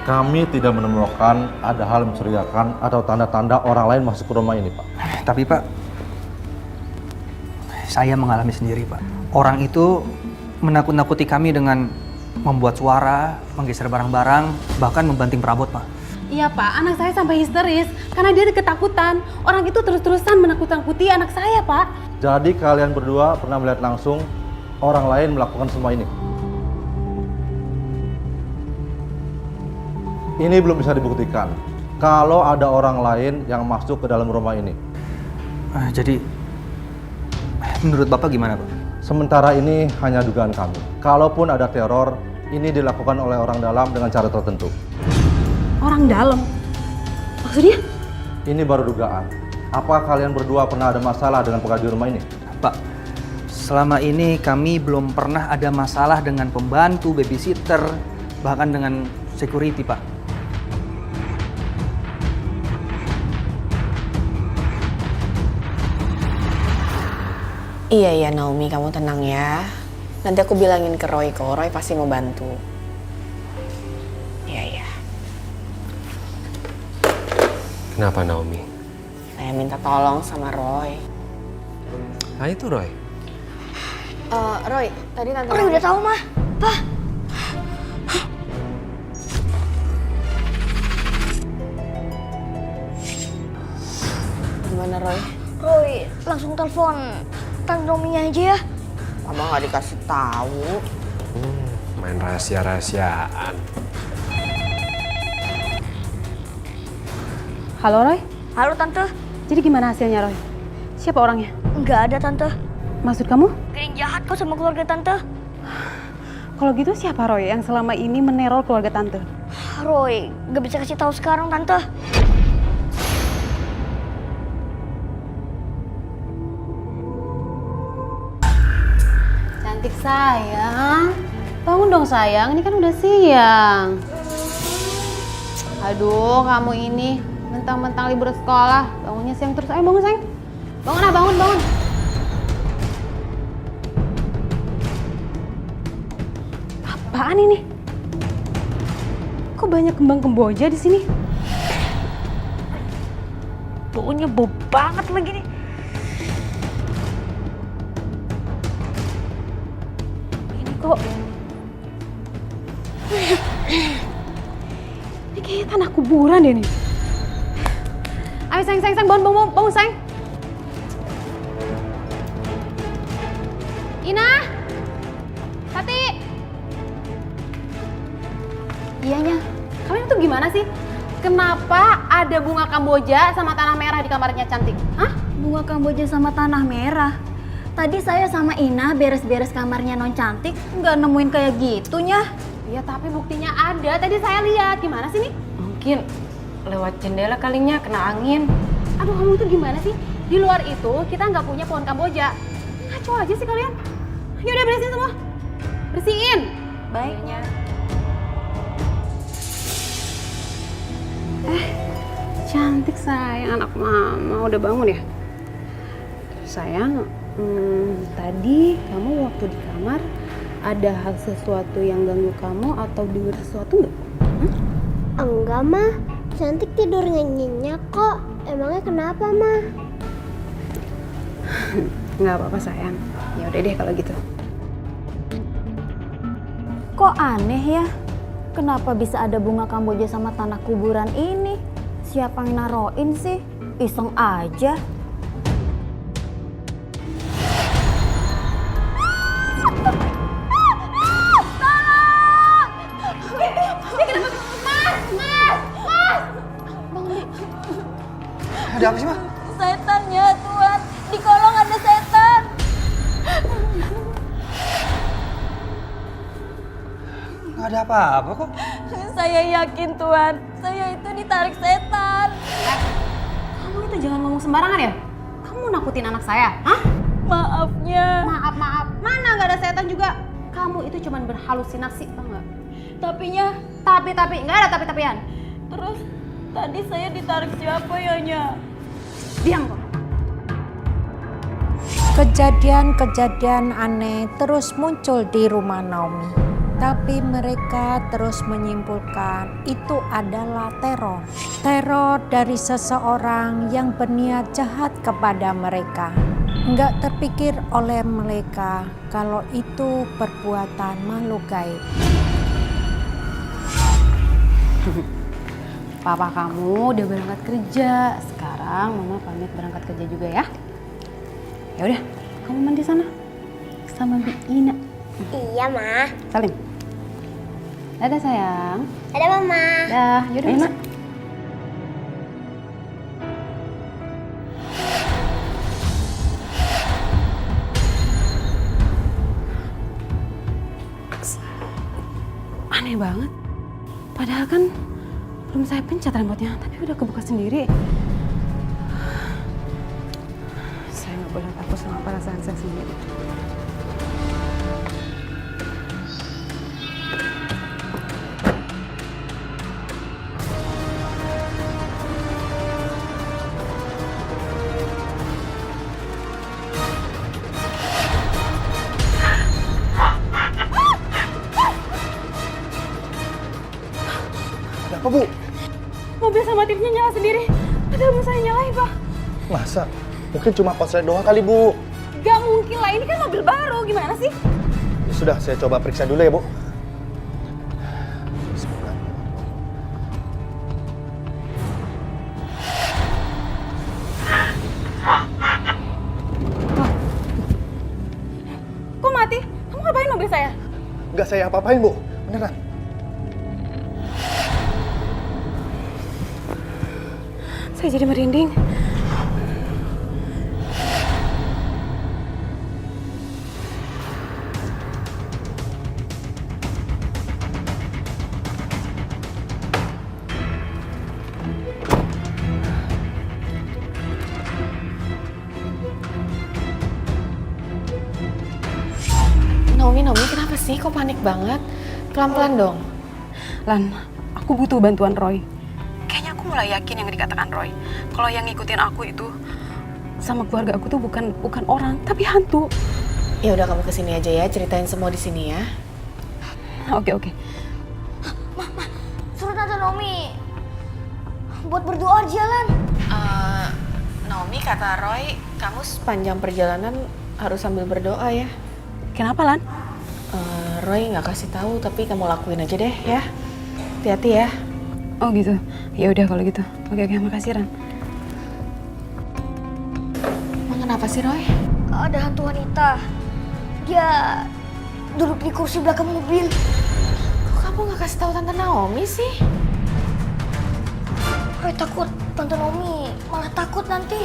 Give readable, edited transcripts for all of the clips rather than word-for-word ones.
Kami tidak menemukan ada hal mencurigakan atau tanda-tanda orang lain masuk ke rumah ini, Pak. Tapi Pak, saya mengalami sendiri Pak. Orang itu menakut-nakuti kami dengan membuat suara, menggeser barang-barang, bahkan membanting perabot Pak. Iya Pak, anak saya sampai histeris karena dia ketakutan. Orang itu terus-terusan menakut-nakuti anak saya Pak. Jadi kalian berdua pernah melihat langsung orang lain melakukan semua ini? Ini belum bisa dibuktikan kalau ada orang lain yang masuk ke dalam rumah ini. Jadi, menurut Bapak gimana Pak? Sementara ini hanya dugaan kami. Kalaupun ada teror, ini dilakukan oleh orang dalam dengan cara tertentu. Orang dalam? Maksudnya? Ini baru dugaan. Apa kalian berdua pernah ada masalah dengan pengganti rumah ini? Pak, selama ini kami belum pernah ada masalah dengan pembantu, babysitter, bahkan dengan security Pak. Iya Naomi, kamu tenang ya. Nanti aku bilangin ke Roy kok, Roy pasti mau bantu. Iya. Kenapa Naomi? Saya minta tolong sama Roy. Ah itu Roy. Roy, tadi tante Roy udah tahu mah, Pak. Gimana Roy? Roy langsung telepon Tante Naomi-nya aja ya. Mama nggak dikasih tahu. Main rahasia-rahasiaan. Halo Roy, Halo Tante. jadi gimana hasilnya Roy? Siapa orangnya? Nggak ada Tante. Maksud kamu? Gering jahat kok sama keluarga Tante. Kalau gitu siapa Roy yang selama ini meneror keluarga Tante? Roy nggak bisa kasih tahu sekarang Tante. Cantik sayang. Bangun dong sayang, ini kan udah siang. Aduh, kamu ini mentang-mentang libur sekolah, bangunnya siang terus. Ayo bangun sayang. Bangun ah, bangun. Apaan ini? Kok banyak kembang kemboja di sini? Baunya bau banget lagi nih. Ini kok... Ini kayaknya tanah kuburan deh nih. Ayo sayang, bangun sayang. Ina! Tati! Iyanya, kalian tuh gimana sih? Kenapa ada bunga kamboja sama tanah merah di kamarnya Cantik? Hah? Bunga kamboja sama tanah merah. Tadi saya sama Ina beres-beres kamarnya Non Cantik, nggak nemuin kayak gitunya. Ya tapi buktinya ada, tadi saya lihat. Gimana sih nih? Mungkin lewat jendela kalinya kena angin. Aduh kamu tuh gimana sih? Di luar itu kita nggak punya pohon kamboja. Ngaco aja sih kalian. Yaudah bersihin semua. Bersihin. Baiknya. Cantik sayang, anak mama udah bangun ya? Sayang, tadi kamu waktu di kamar ada hal sesuatu yang ganggu kamu atau dengar sesuatu nggak? Enggak mah, Cantik tidur nyenyak kok. Emangnya kenapa mah? Nggak apa-apa sayang. Ya udah deh kalau gitu. Kok aneh ya? Kenapa bisa ada bunga kamboja sama tanah kuburan ini? Siapa yang naroin sih? Iseng aja. Ada apa sih, Ma? Setannya Tuhan, di kolong ada setan. Nggak ada apa-apa kok. Saya yakin Tuhan, saya itu ditarik setan. Kamu itu jangan ngomong sembarangan ya? Kamu nakutin anak saya, hah? Maafnya. Maaf. Mana nggak ada setan juga? Kamu itu cuma berhalusinasi, tau nggak? Tapinya, Tapi nggak ada tapi-tapian. terus tadi saya ditarik siapa ya Nya? Diam kok. Kejadian-kejadian aneh terus muncul di rumah Naomi. Tapi mereka terus menyimpulkan itu adalah teror. Teror dari seseorang yang berniat jahat kepada mereka. Enggak terpikir oleh mereka kalau itu perbuatan makhluk gaib. Papa kamu udah berangkat kerja. Sekarang Mama pamit berangkat kerja juga ya. Ya udah, kamu mandi sana sama Bi Ina. Iya, Ma. Salim. Dadah sayang. Ada Mama. Dah, yaudah Ina. Aneh banget. Padahal kan belum saya pencet remote-nya, tapi udah kebuka sendiri. Saya nggak boleh takut sama perasaan saya sendiri. Ada apa, Bu? Mobil sama TV-nya nyala sendiri. Padahal belum saya nyalain, Pak. Masa? Mungkin cuma korslet doang kali, Bu. Gak mungkin lah, ini kan mobil baru. Gimana sih? Ya sudah, saya coba periksa dulu ya, Bu. Bismillah. Kok mati? Kamu ngapain mobil saya? Nggak saya apa-apain, Bu. Beneran. Saya jadi merinding. Naomi, kenapa sih? Kok panik banget? Pelan-pelan dong. Lan, aku butuh bantuan Roy. Kayaknya aku mulai yakin yang dikatakan Roy. Kalau yang ngikutin aku itu sama keluarga aku tuh bukan orang, tapi hantu. Ya udah kamu kesini aja ya, ceritain semua di sini ya. Oke. Suruh Tante Naomi buat berdoa jalan. Naomi kata Roy, kamu sepanjang perjalanan harus sambil berdoa ya. Kenapa, Lan? Roy nggak kasih tahu, tapi kamu lakuin aja deh ya. Hati-hati ya. Oh gitu. Ya udah kalau gitu. Oke, makasih Ran. Emang kenapa sih Roy? Ada hantu wanita. Dia duduk di kursi belakang mobil. Kok kamu nggak kasih tahu Tante Naomi sih? Roy takut Tante Naomi malah takut nanti.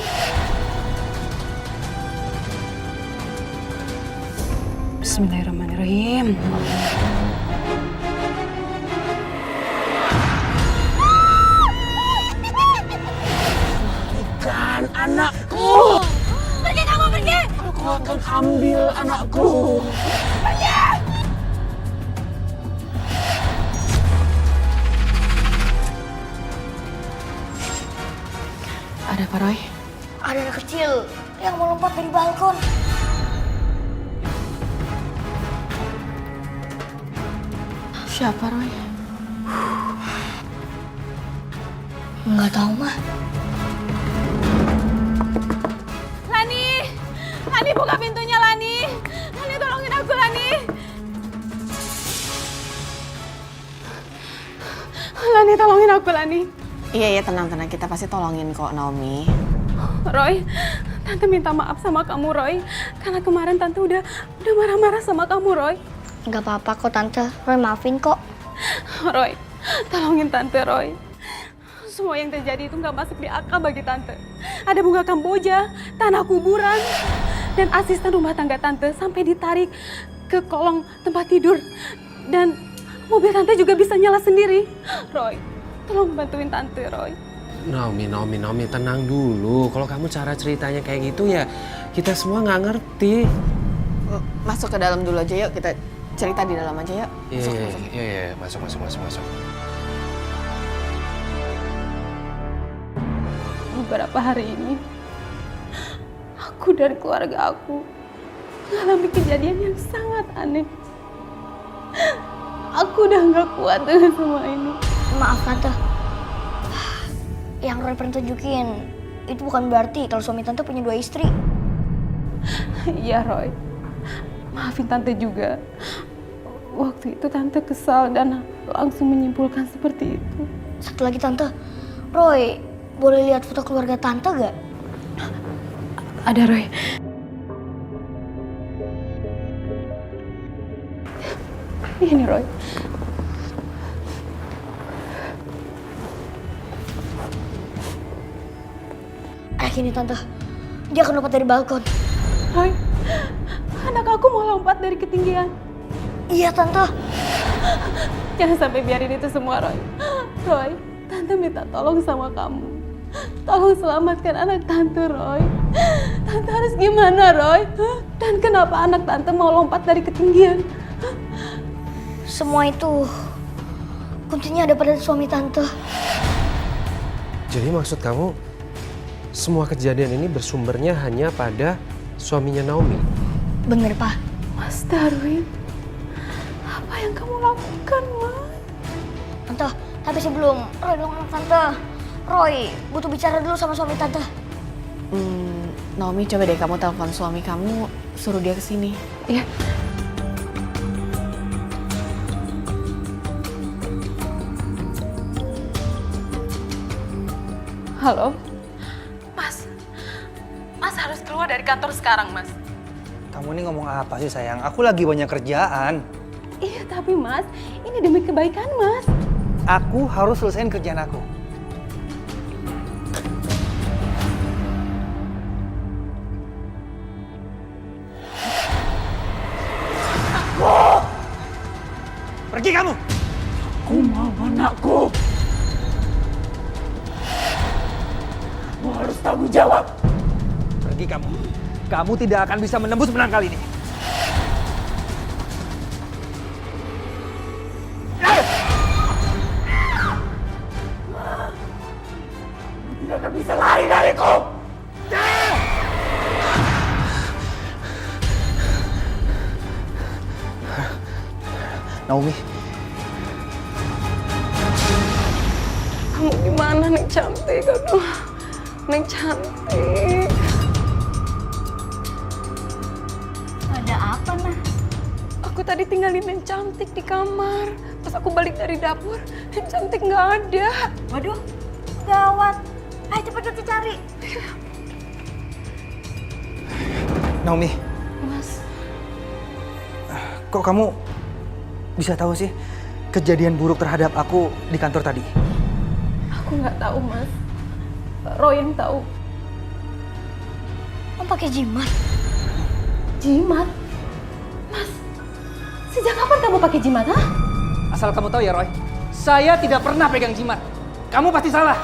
Bismillahirrahmanirrahim. Kan anakku. Pergi kamu pergi. Aku akan ambil anakku. Pergi. Ada apa Roy? Ada anak kecil yang mau lompat dari balkon. Siapa Roy? Nggak tahu mah. Lani buka pintunya Lani. Lani tolongin aku Lani. Lani tolongin aku Lani. Iya tenang kita pasti tolongin kok Naomi. Roy, Tante minta maaf sama kamu Roy, karena kemarin Tante udah marah-marah sama kamu Roy. Nggak apa-apa kok Tante, Roy maafin kok. Roy, tolongin Tante Roy. Semua yang terjadi itu nggak masuk di akal bagi Tante. Ada bunga kamboja, tanah kuburan, dan asisten rumah tangga Tante sampai ditarik ke kolong tempat tidur. Dan mobil Tante juga bisa nyala sendiri. Roy, tolong bantuin Tante Roy. Naomi, tenang dulu. Kalau kamu cara ceritanya kayak gitu ya kita semua nggak ngerti. Masuk ke dalam dulu aja yuk, kita cerita di dalam aja yuk. Iya, masuk. Beberapa hari ini, aku dan keluarga aku mengalami kejadian yang sangat aneh. Aku udah nggak kuat dengan semua ini. Maaf tante. Yang Roy pernah tunjukin itu bukan berarti kalau suami tante punya 2 istri. Iya Roy, maafin tante juga. Waktu itu tante kesal dan langsung menyimpulkan seperti itu. Satu lagi tante, Roy boleh lihat foto keluarga tante gak? Ada Roy. Ini Roy. Ini tante, dia akan lompat dari balkon. Roy, anak aku mau lompat dari ketinggian. Iya tante. Jangan sampai biarin itu semua Roy. Roy, tante minta tolong sama kamu. Tolong selamatkan anak tante Roy. Tante harus gimana Roy? Dan kenapa anak tante mau lompat dari ketinggian? Semua itu kuncinya ada pada suami tante. Jadi maksud kamu semua kejadian ini bersumbernya hanya pada suaminya Naomi? Bener Pak. Mas Darwin, apa yang kamu lakukan Mas? Tante, tapi sebelum Roy nolong tante, Roy butuh bicara dulu sama suami tante. Naomi, coba deh kamu telepon suami kamu, suruh dia kesini. Iya. Halo? Mas harus keluar dari kantor sekarang, Mas. Kamu ini ngomong apa sih sayang? Aku lagi banyak kerjaan. Iya, tapi Mas, ini demi kebaikan Mas. Aku harus selesaiin kerjaan aku. Pergi kamu! Aku mau anakku. Kamu harus tanggung jawab. Pergi kamu. Kamu tidak akan bisa menembus benang kali ini. Tidak akan bisa lari dariku. Naomi. Kamu gimana, Neng cantik? Aduh, Neng cantik. Ada apa nah? Aku tadi tinggalin Neng cantik di kamar. Pas aku balik dari dapur, Neng cantik nggak ada. Waduh, gawat. Ayo cepet kita cari. Naomi, Mas, kok kamu bisa tahu sih kejadian buruk terhadap aku di kantor tadi? aku nggak tahu Mas. Roy yang tahu. Om pakai jimat. Jimat? Mas, sejak kapan kamu pakai jimat, ha? Asal kamu tahu ya Roy, saya tidak pernah pegang jimat. Kamu pasti salah.